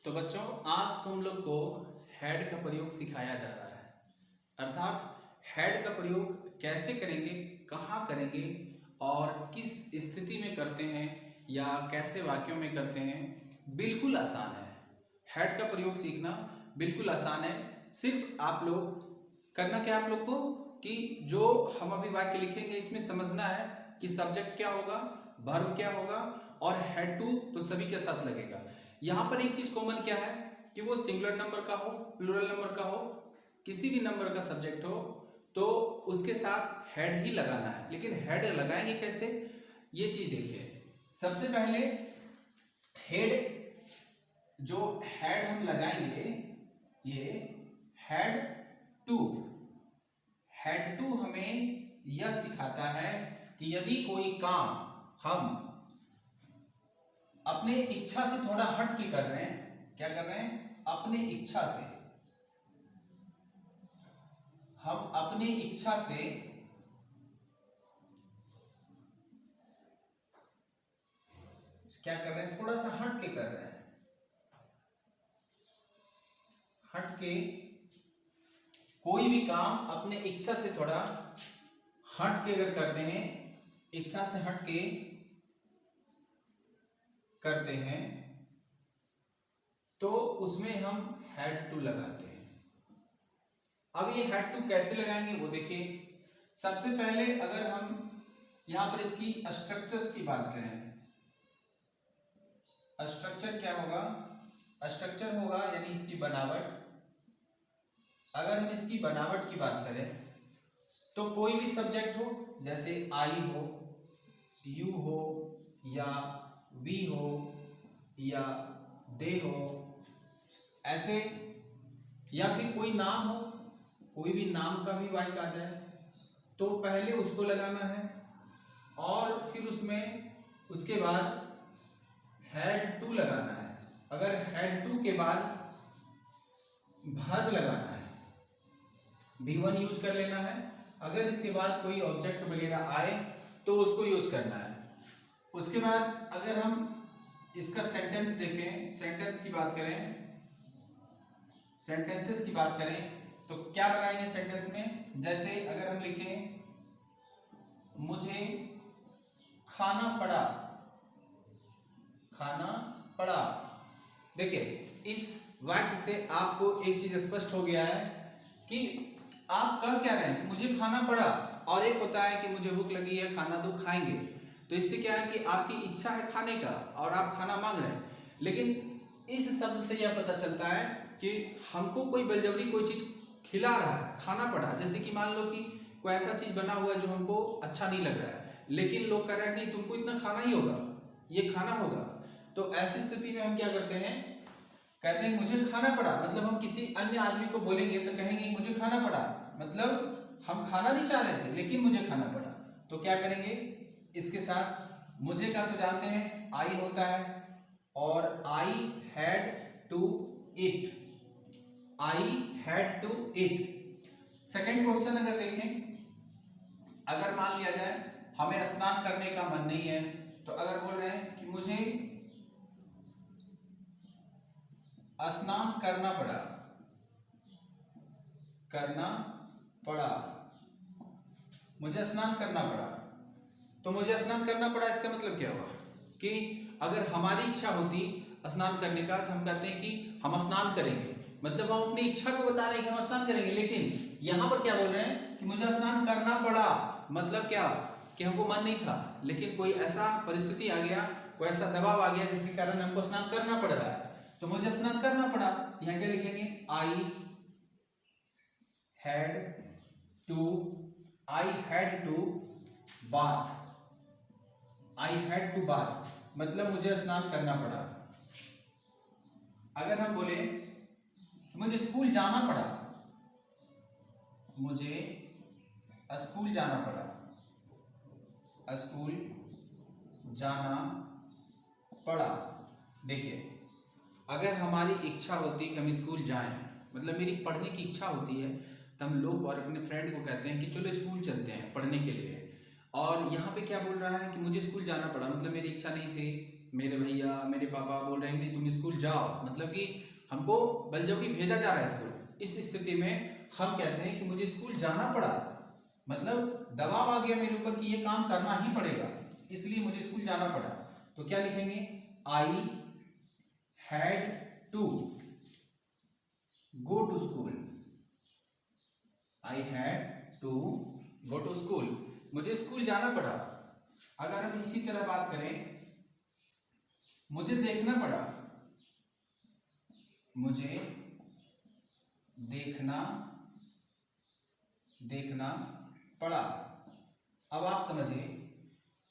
तो बच्चों आज तुम लोग को हेड का प्रयोग सिखाया जा रहा है। अर्थात हेड का प्रयोग कैसे करेंगे, कहाँ करेंगे और किस स्थिति में करते हैं या कैसे वाक्यों में करते हैं, बिल्कुल आसान है। हेड का प्रयोग सीखना बिल्कुल आसान है। सिर्फ आप लोग करना क्या आप लोग को कि जो हम अभी वाक्य लिखेंगे इसमें समझना है कि सब्जेक्ट क्या होगा, वर्ब क्या होगा और हेड टू तो सभी के साथ लगेगा। यहाँ पर एक चीज कॉमन क्या है कि वो सिंगुलर नंबर का हो, प्लूरल नंबर का हो, किसी भी नंबर का सब्जेक्ट हो तो उसके साथ हेड ही लगाना है। लेकिन हेड लगाएंगे कैसे, ये चीज देखिए। सबसे पहले हेड, जो हेड हम लगाएंगे ये हेड टू हमें यह सिखाता है कि यदि कोई काम हम अपने इच्छा से थोड़ा हट के कर रहे हैं, क्या कर रहे हैं, अपने इच्छा से, हम अपने इच्छा से क्या कर रहे हैं, थोड़ा सा हट के कर रहे हैं, हट के कोई भी काम अपने इच्छा से थोड़ा हट के अगर करते हैं, इच्छा से हट के करते हैं तो उसमें हम हेड टू लगाते हैं। अब ये हेड टू कैसे लगाएंगे वो देखिए। सबसे पहले अगर हम यहां पर इसकी स्ट्रक्चर्स की बात करें, स्ट्रक्चर क्या होगा, स्ट्रक्चर होगा यानी इसकी बनावट। अगर हम इसकी बनावट की बात करें तो कोई भी सब्जेक्ट हो, जैसे आई हो, यू हो या वी हो या दे हो, ऐसे, या फिर कोई नाम हो, कोई भी नाम का भी वाक्य आ जाए तो पहले उसको लगाना है और फिर उसमें उसके बाद हेड टू लगाना है। अगर हेड टू के बाद वर्ब लगाना है, V1 यूज कर लेना है। अगर इसके बाद कोई ऑब्जेक्ट वगैरह आए तो उसको यूज करना है। उसके बाद अगर हम इसका सेंटेंस देखें, सेंटेंस की बात करें, सेंटेंसेस की बात करें तो क्या बनाएंगे सेंटेंस में। जैसे अगर हम लिखें मुझे खाना पड़ा, खाना पड़ा, देखिए इस वाक्य से आपको एक चीज स्पष्ट हो गया है कि आप कह क्या रहे हैं कि मुझे खाना पड़ा, और एक होता है कि मुझे भूख लगी है खाना दो, खाएंगे। तो इससे क्या है कि आपकी इच्छा है खाने का और आप खाना मांग रहे हैं। लेकिन इस शब्द से यह पता चलता है कि हमको कोई बलजबरी कोई चीज खिला रहा है, खाना पड़ा। जैसे कि मान लो कि कोई ऐसा चीज बना हुआ है जो हमको अच्छा नहीं लग रहा है, लेकिन लोग कह रहे हैं नहीं तुमको इतना खाना ही होगा, ये खाना होगा। तो ऐसी स्थिति में हम क्या करते हैं, कहते हैं मुझे खाना पड़ा। मतलब हम किसी अन्य आदमी को बोलेंगे तो कहेंगे मुझे खाना पड़ा, मतलब हम खाना नहीं चाह रहे थे लेकिन मुझे खाना पड़ा। तो क्या करेंगे, इसके साथ मुझे का तो जानते हैं आई होता है और I had to eat, I had to eat. Second question अगर देखें, अगर मान लिया जाए हमें स्नान करने का मन नहीं है, तो अगर बोल रहे हैं कि मुझे स्नान करना पड़ा, करना पड़ा, मुझे स्नान करना पड़ा, तो मुझे स्नान करना पड़ा इसका मतलब क्या हुआ कि अगर हमारी इच्छा होती स्नान करने का तो हम कहते हैं कि हम स्नान करेंगे, मतलब हम अपनी इच्छा को बता रहे हैं कि हम स्नान करेंगे। लेकिन यहां पर क्या बोल रहे हैं कि मुझे स्नान करना पड़ा, मतलब क्या कि हमको मन नहीं था लेकिन कोई ऐसा परिस्थिति आ गया, कोई ऐसा दबाव आ गया जिसके कारण हमको स्नान करना पड़ रहा है, तो मुझे स्नान करना पड़ा। यहां क्या लिखेंगे, I had to bath, I had to bath मतलब मुझे स्नान करना पड़ा। अगर हम बोले कि मुझे स्कूल जाना पड़ा, मुझे स्कूल जाना पड़ा, स्कूल जाना पड़ा। देखिए अगर हमारी इच्छा होती कि हम स्कूल जाएं, मतलब मेरी पढ़ने की इच्छा होती है, तो हम लोग और अपने फ्रेंड को कहते हैं कि चलो स्कूल चलते हैं पढ़ने के लिए। और यहाँ पे क्या बोल रहा है कि मुझे स्कूल जाना पड़ा, मतलब मेरी इच्छा नहीं थी मेरे भैया मेरे पापा बोल रहे हैं कि तुम स्कूल जाओ, मतलब कि हमको बलजबरी भेजा जा रहा है स्कूल। इस स्थिति में हम कहते हैं कि मुझे स्कूल जाना पड़ा, मतलब दबाव आ गया मेरे ऊपर कि ये काम करना ही पड़ेगा, इसलिए मुझे स्कूल जाना पड़ा। तो क्या लिखेंगे, I had to go to school. I had to go to school, मुझे स्कूल जाना पड़ा। अगर हम इसी तरह बात करें, मुझे देखना पड़ा, मुझे देखना पड़ा। अब आप समझिए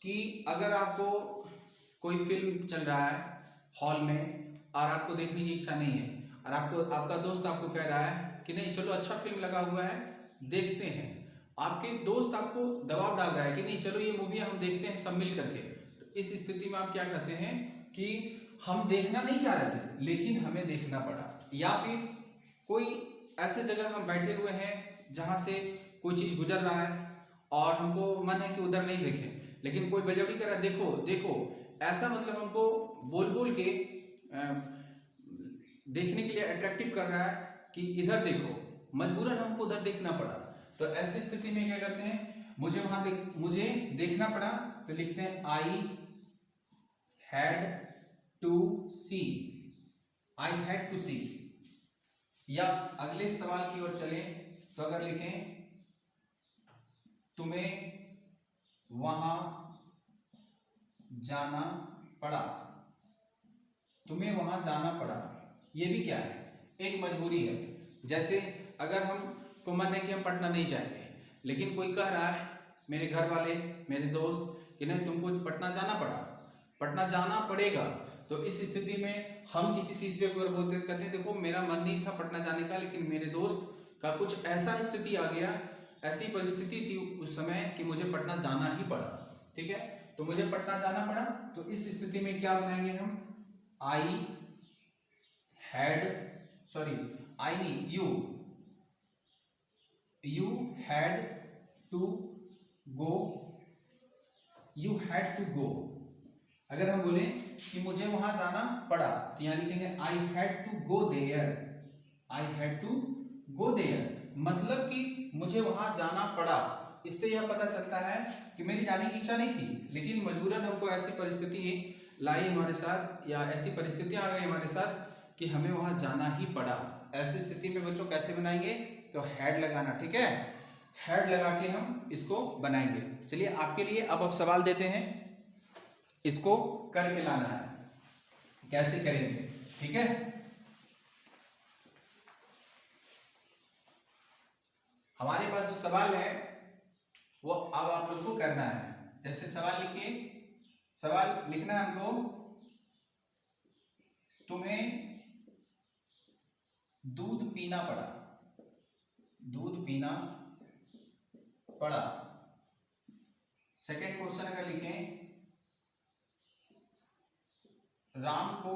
कि अगर आपको कोई फिल्म चल रहा है हॉल में और आपको देखने की इच्छा नहीं है, और आपका दोस्त आपको कह रहा है कि नहीं चलो अच्छा फिल्म लगा हुआ है देखते हैं, आपके दोस्त आपको दबाव डाल रहा है कि नहीं चलो ये मूवी हम देखते हैं सब मिल करके, तो इस स्थिति में आप क्या करते हैं कि हम देखना नहीं चाह रहे थे लेकिन हमें देखना पड़ा। या फिर कोई ऐसे जगह हम बैठे हुए हैं जहाँ से कोई चीज़ गुजर रहा है और हमको मन है कि उधर नहीं देखें, लेकिन कोई बलजबरी कर रहा है देखो देखो, ऐसा मतलब हमको बोल बोल के देखने के लिए अट्रैक्टिव कर रहा है कि इधर देखो, मजबूरन हमको उधर देखना पड़ा। तो ऐसी स्थिति में क्या करते हैं, मुझे देखना पड़ा, तो लिखते हैं I had to see. I had to see. या अगले सवाल की ओर चले तो अगर लिखें तुम्हें वहां जाना पड़ा। तुम्हें वहां जाना पड़ा, ये भी क्या है, एक मजबूरी है। जैसे अगर हमको मन है कि हम पटना नहीं जाएंगे, लेकिन कोई कह रहा है, मेरे घर वाले मेरे दोस्त, कि नहीं तुमको पटना जाना पड़ा, पटना जाना पड़ेगा, तो इस स्थिति में हम किसी चीज़ पे अगर बोलते कहते हैं देखो मेरा मन नहीं था पटना जाने का, लेकिन मेरे दोस्त का कुछ ऐसा स्थिति आ गया, ऐसी परिस्थिति थी उस समय कि मुझे पटना जाना ही पड़ा। ठीक है, तो मुझे पटना जाना पड़ा, तो इस स्थिति में क्या बनाएंगे हम, आई नहीं, यू हैड टू गो। अगर हम बोले कि मुझे वहां जाना पड़ा, तो यहां लिखेंगे I had to go there. I had to go there मतलब कि मुझे वहां जाना पड़ा। इससे यह पता चलता है कि मेरी जाने की इच्छा नहीं थी, लेकिन मजबूरन हमको ऐसी परिस्थिति लाई हमारे साथ, या ऐसी परिस्थितियां आ गई हमारे साथ कि हमें वहां जाना ही पड़ा। ऐसी स्थिति में बच्चों कैसे बनाएंगे, तो हैड लगाना। ठीक है, हैड लगा के हम इसको बनाएंगे। चलिए आपके लिए अब सवाल देते हैं, इसको करके लाना है, कैसे करेंगे। ठीक है, हमारे पास जो सवाल है वो अब आप लोग को करना है। जैसे सवाल लिखिए, सवाल लिखना है हमको, तुम्हें दूध पीना पड़ा। दूध पीना पड़ा। सेकंड क्वेश्चन अगर लिखें, राम को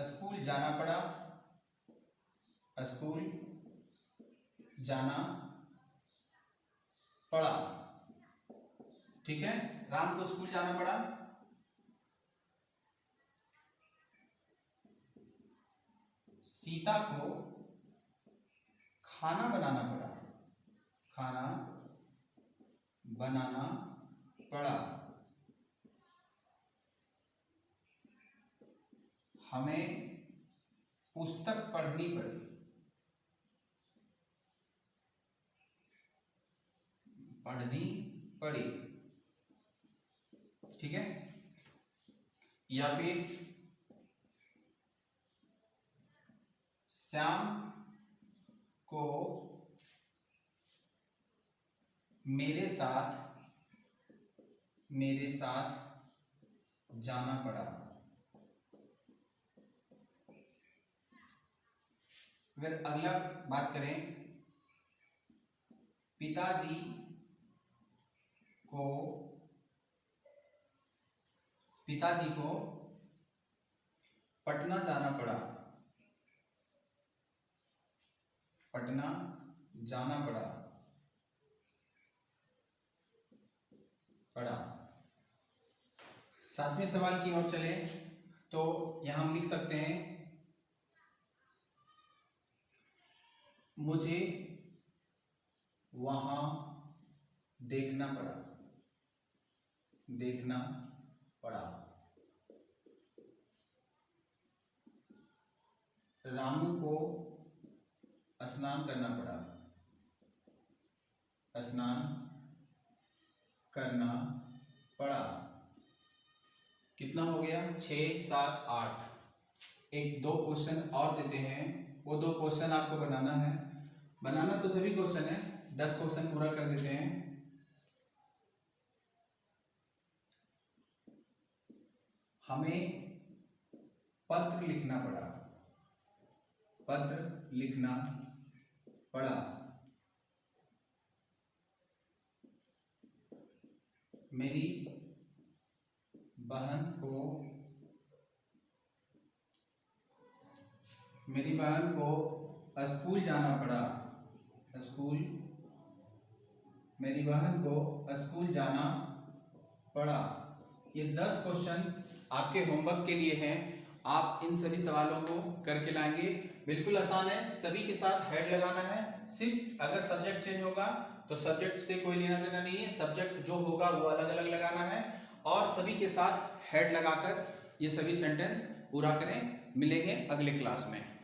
स्कूल जाना पड़ा। स्कूल जाना पड़ा। ठीक है, राम को स्कूल जाना पड़ा। सीता को खाना बनाना पड़ा। खाना बनाना पड़ा। हमें पुस्तक पढ़नी पड़ी। पढ़नी पड़ी। ठीक है, या फिर श्याम को मेरे साथ जाना पड़ा। अगर अगला बात करें, पिताजी को पटना जाना पड़ा। पटना जाना पड़ा। 7वें सवाल की ओर चले तो यहां हम लिख सकते हैं, मुझे वहां देखना पड़ा, देखना पड़ा। रामू को स्नान करना पड़ा, स्नान करना पड़ा। कितना हो गया? 6, 7, 8। एक 2 क्वेश्चन और देते हैं, वो 2 क्वेश्चन आपको बनाना है। बनाना तो सभी क्वेश्चन है, 10 क्वेश्चन पूरा कर देते हैं। हमें पत्र लिखना पड़ा, पत्र लिखना पड़ा। मेरी बहन को स्कूल जाना पड़ा, स्कूल, मेरी बहन को स्कूल जाना पड़ा। ये 10 क्वेश्चन आपके होमवर्क के लिए हैं। आप इन सभी सवालों को करके लाएंगे। बिल्कुल आसान है, सभी के साथ हेड लगाना है। सिर्फ अगर सब्जेक्ट चेंज होगा तो सब्जेक्ट से कोई लेना देना नहीं है, सब्जेक्ट जो होगा वो अलग अलग लगाना है और सभी के साथ हेड लगाकर ये सभी सेंटेंस पूरा करें। मिलेंगे अगले क्लास में।